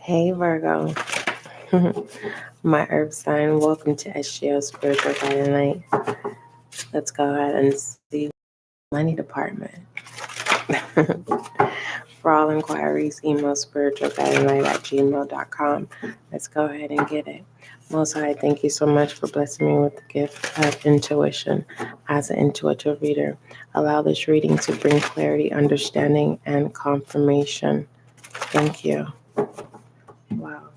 Hey Virgo, my earth sign, welcome to SGL Spiritual Guiding Light. Let's go ahead and see money department. For all inquiries, email spiritualguidinglight@gmail.com. Let's go ahead and get it. Most High, thank you so much for blessing me with the gift of intuition. As an intuitive reader, allow this reading to bring clarity, understanding, and confirmation. Thank you. Wow.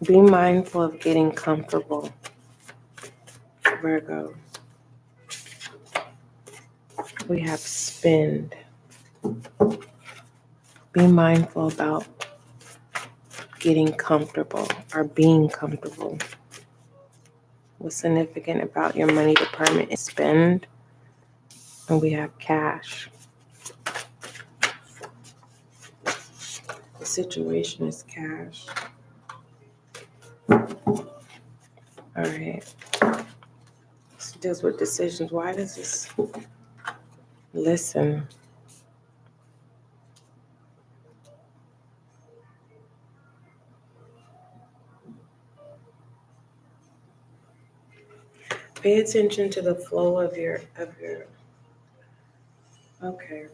Be mindful of getting comfortable, Virgo. We have spend. Be mindful about getting comfortable or being comfortable. What's significant about your money department is spend, and we have cash. The situation is cash. All right. This deals with decisions. Why does this? Listen. Pay attention to the flow of your. Okay.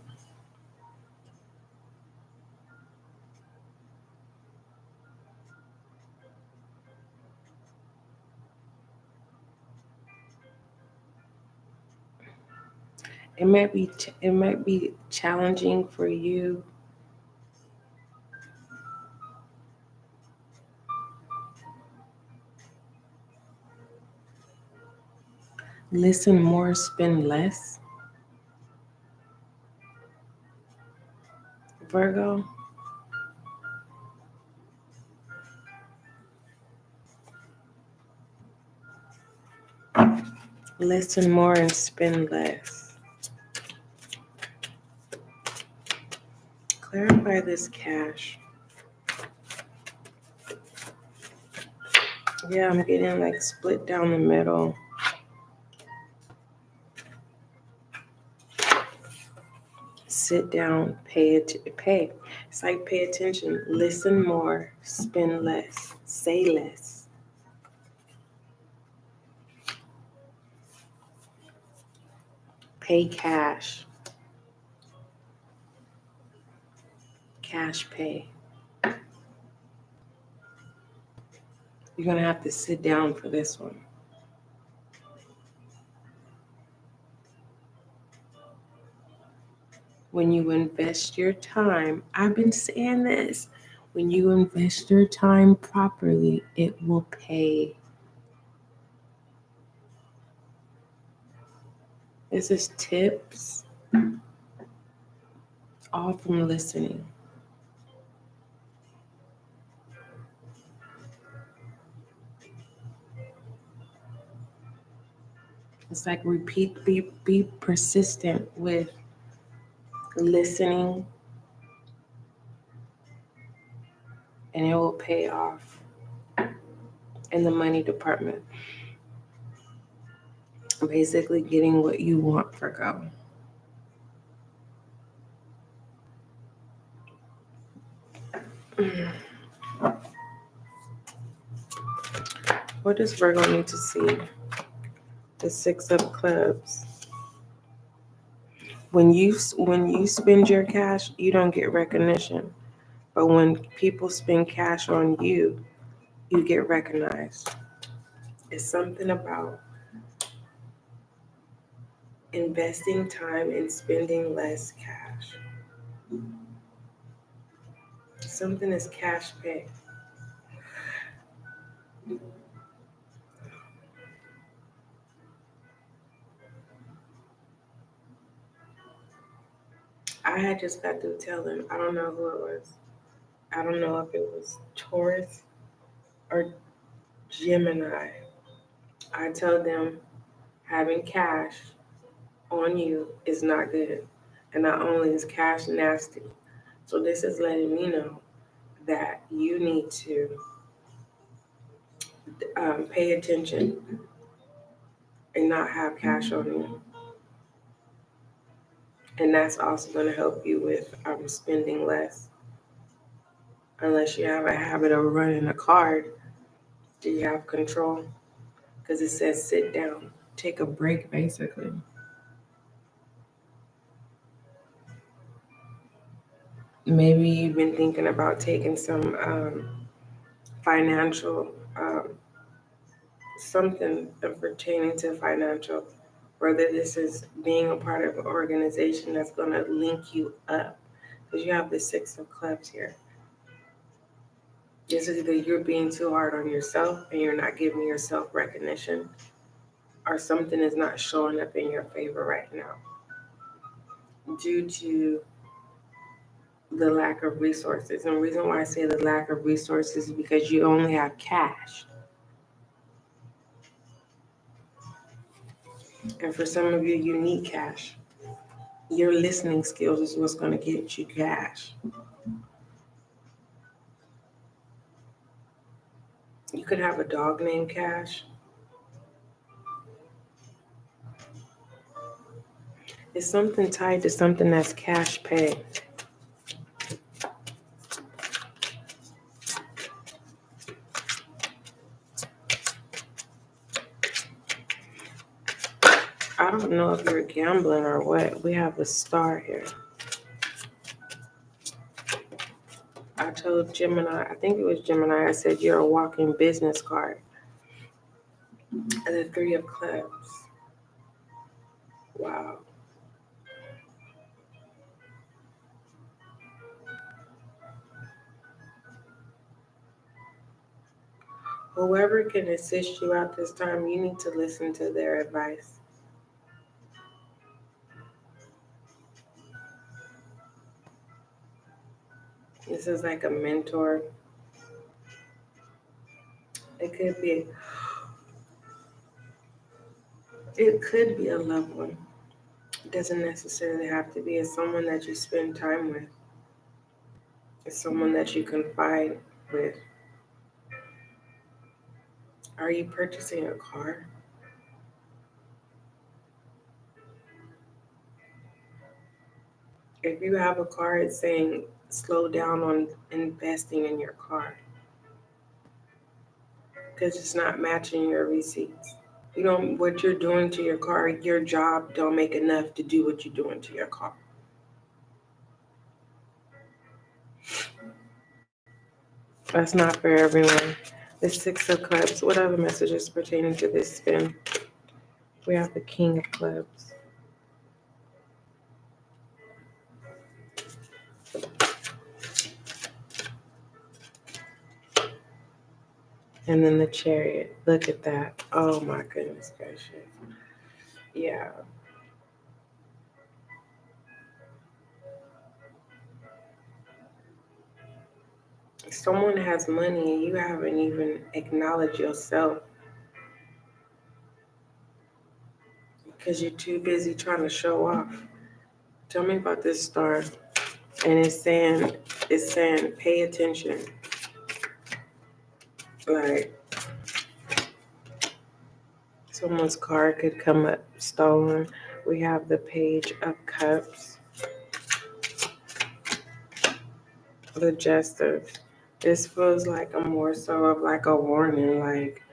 It might be challenging for you. Listen more, spend less. Virgo. Listen more and spend less. Clarify this cash. Yeah, I'm getting like split down the middle. Sit down, pay. It's like pay attention. Listen more, spend less, say less. Pay cash. Cash pay. You're going to have to sit down for this one. When you invest your time, I've been saying this, when you invest your time properly, it will pay. This is tips, all from listening. It's like repeat, be persistent with listening, and it will pay off in the money department. Basically getting what you want, Virgo. What does Virgo need to see? The Six of Clubs. When you spend your cash, you don't get recognition. But when people spend cash on you, you get recognized. It's something about investing time and spending less cash. Something is cash pay. I had just got through telling, I don't know who it was. I don't know if it was Taurus or Gemini. I tell them having cash on you is not good. And not only is cash nasty, so this is letting me know that you need to pay attention and not have cash on you. And that's also going to help you with spending less. Unless you have a habit of running a card, do you have control? Because it says sit down, take a break, basically. Maybe you've been thinking about taking some financial, something pertaining to financial, whether this is being a part of an organization that's going to link you up, because you have the Six of Clubs here. This is that you're being too hard on yourself and you're not giving yourself recognition, or something is not showing up in your favor right now due to the lack of resources. And the reason why I say the lack of resources is because you only have cash. And for some of you, you need cash. Your listening skills is what's going to get you cash. You could have a dog named Cash. It's something tied to something that's cash pay. I don't know if you're gambling or what. We have a star here. I told Gemini, I think it was Gemini, I said you're a walking business card. And the Three of Clubs. Wow. Whoever can assist you out this time, you need to listen to their advice. This is like a mentor. It could be a loved one. It doesn't necessarily have to be. It's someone that you spend time with. It's someone that you confide with. Are you purchasing a car? If you have a car, it's saying slow down on investing in your car because it's not matching your receipts. You don't, what you're doing to your car, your job don't make enough to do what you're doing to your car. That's not for everyone. The Six of Clubs. What other messages pertaining to this spin? We have the King of Clubs. And then the Chariot. Look at that. Oh my goodness gracious. Yeah. Someone has money and you haven't even acknowledged yourself because you're too busy trying to show off. Tell me about this star. And it's saying pay attention. Like someone's car could come up stolen. We have the Page of Cups. The Jester. This feels like a more so of like a warning, like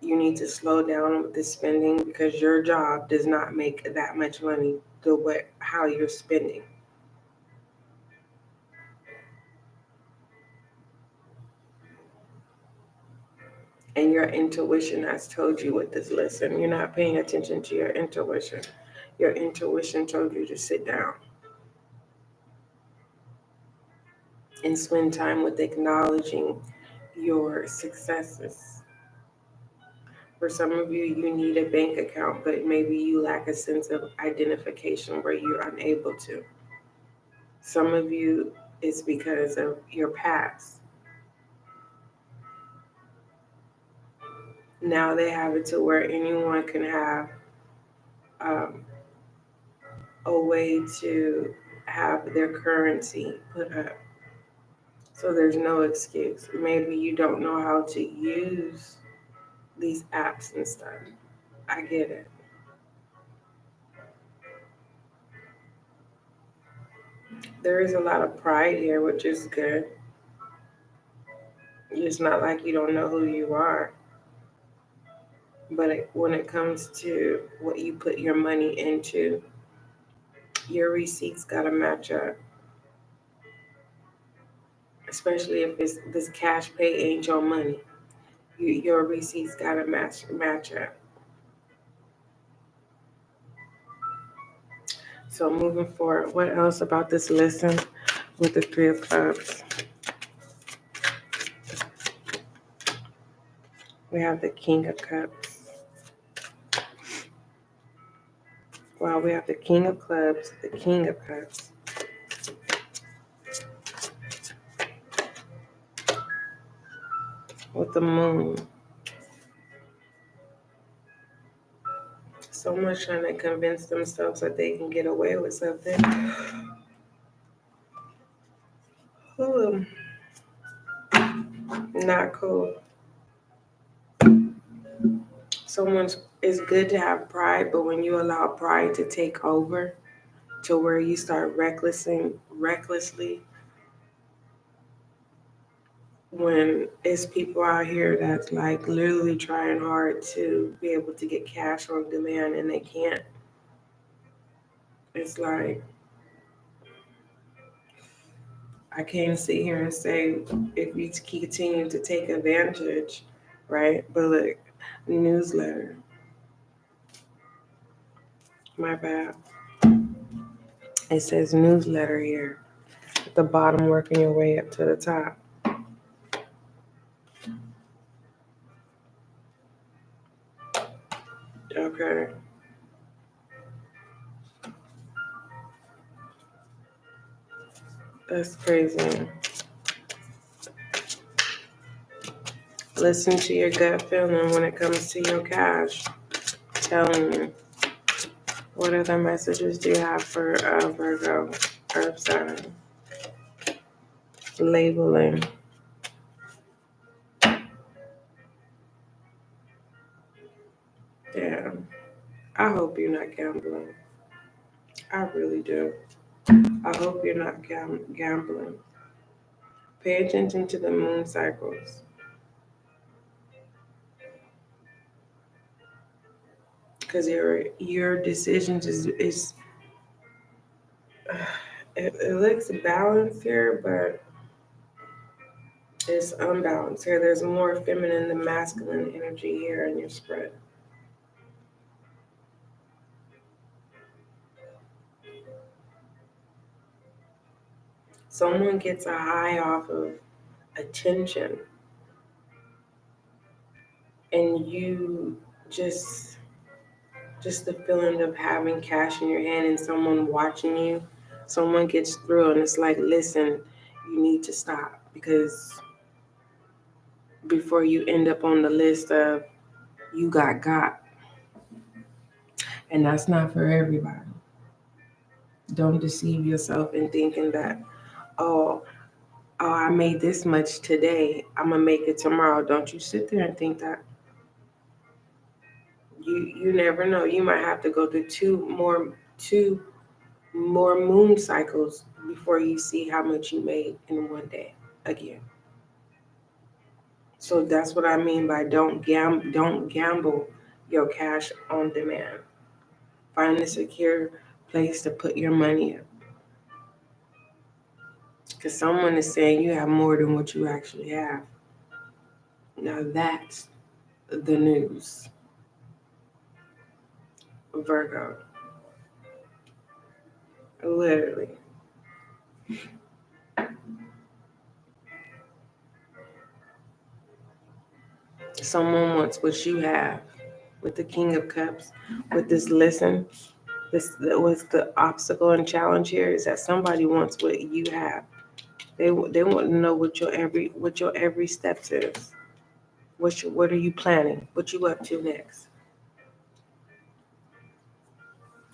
you need to slow down with the spending because your job does not make that much money the way how you're spending. And your intuition has told you with this lesson. You're not paying attention to your intuition. Your intuition told you to sit down and spend time with acknowledging your successes. For some of you, you need a bank account, but maybe you lack a sense of identification where you're unable to. Some of you, it's because of your past. Now they have it to where anyone can have um, a way to have their currency put up. So there's no excuse. Maybe you don't know how to use these apps and stuff. I get it. There is a lot of pride here, which is good. It's not like you don't know who you are. But when it comes to what you put your money into, your receipts got to match up. Especially if this cash pay ain't your money. Your receipts got to match up. So moving forward, what else about this lesson with the Three of Cups? We have the King of Cups. Well, we have the King of Clubs, the King of Cups. With the Moon. Someone trying to convince themselves that they can get away with something. Not cool. It's good to have pride, but when you allow pride to take over to where you start recklessly, when it's people out here that's like literally trying hard to be able to get cash on demand and they can't, it's like, I can't sit here and say if you continue to take advantage, right? But look, newsletter. My bad. It says newsletter here. At the bottom, working your way up to the top. Okay. That's crazy. Listen to your gut feeling when it comes to your cash. Telling you. What other messages do you have for Virgo, Earth sign? Labeling. Damn. I hope you're not gambling. I really do. I hope you're not gambling. Pay attention to the moon cycles. Because your decisions is it looks balanced here, but it's unbalanced here. There's more feminine than masculine energy here in your spread. Someone gets a high off of attention, and you just the feeling of having cash in your hand and someone watching you. Someone gets through, and it's like, listen, you need to stop, because before you end up on the list of you got. And that's not for everybody. Don't deceive yourself in thinking that, oh, I made this much today, I'm gonna make it tomorrow. Don't you sit there and think that. You never know. You might have to go through two more moon cycles before you see how much you made in one day again. So that's what I mean by don't gamble your cash on demand. Find a secure place to put your money in. Because someone is saying you have more than what you actually have. Now that's the news. Virgo. Literally. Someone wants what you have with the King of Cups, with this listen. This was the obstacle and challenge here is that somebody wants what you have. They want to know what your every steps is. What are you planning? What you up to next?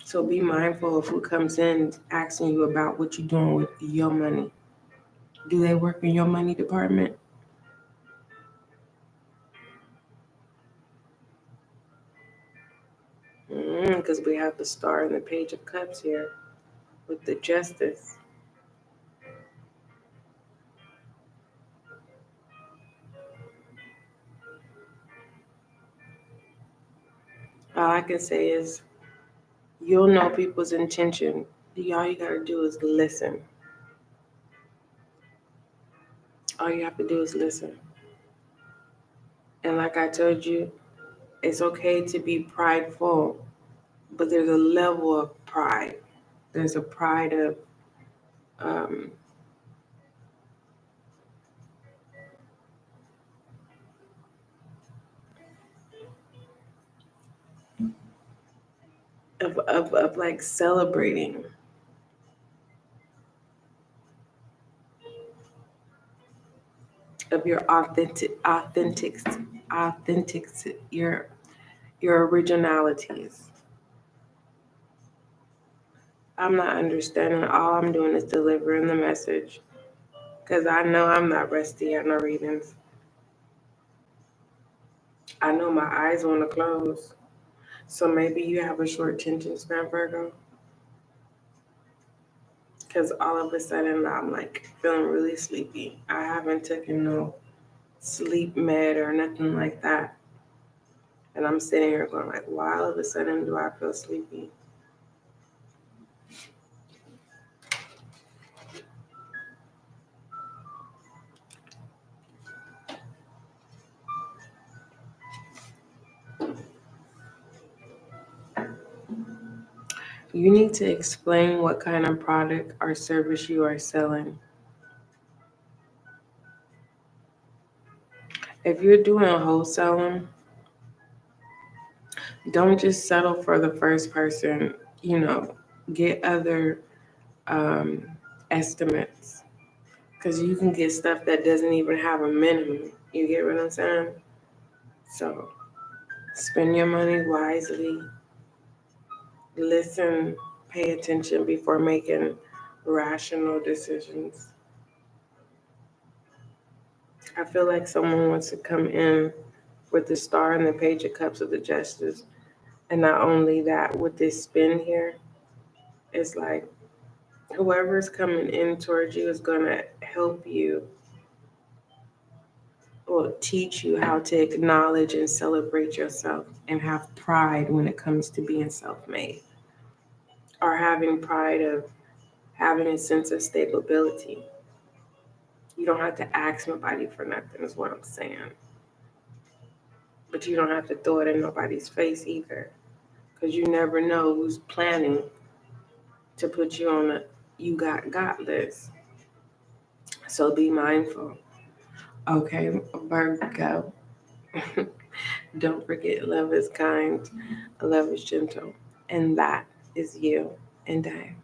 So be mindful of who comes in asking you about what you're doing with your money. Do they work in your money department? Because we have the Star and the Page of Cups here with the Justice. All I can say is you'll know people's intention. All you gotta do is listen. All you have to do is listen. And like I told you, it's okay to be prideful, but there's a level of pride. There's a pride um, of like celebrating of your authentic your originalities. I'm not understanding. All I'm doing is delivering the message because I know I'm not rusty at no readings. I know my eyes want to close. So maybe you have a short attention span, Virgo. Because all of a sudden I'm like feeling really sleepy. I haven't taken no sleep med or nothing like that. And I'm sitting here going like, why all of a sudden do I feel sleepy? You need to explain what kind of product or service you are selling. If you're doing wholesaling, don't just settle for the first person, get other um, estimates. Because you can get stuff that doesn't even have a minimum. You get what I'm saying? So spend your money wisely. Listen, pay attention before making rational decisions. I feel like someone wants to come in with the star and the page of cups of the justice. And not only that, with this spin here, it's like whoever's coming in towards you is going to help you or teach you how to acknowledge and celebrate yourself and have pride when it comes to being self-made or having pride of having a sense of stability. You don't have to ask nobody for nothing is what I'm saying. But you don't have to throw it in nobody's face either because you never know who's planning to put you on a you got list. So be mindful. Okay, Virgo. Don't forget, love is kind, love is gentle, and that is you and I.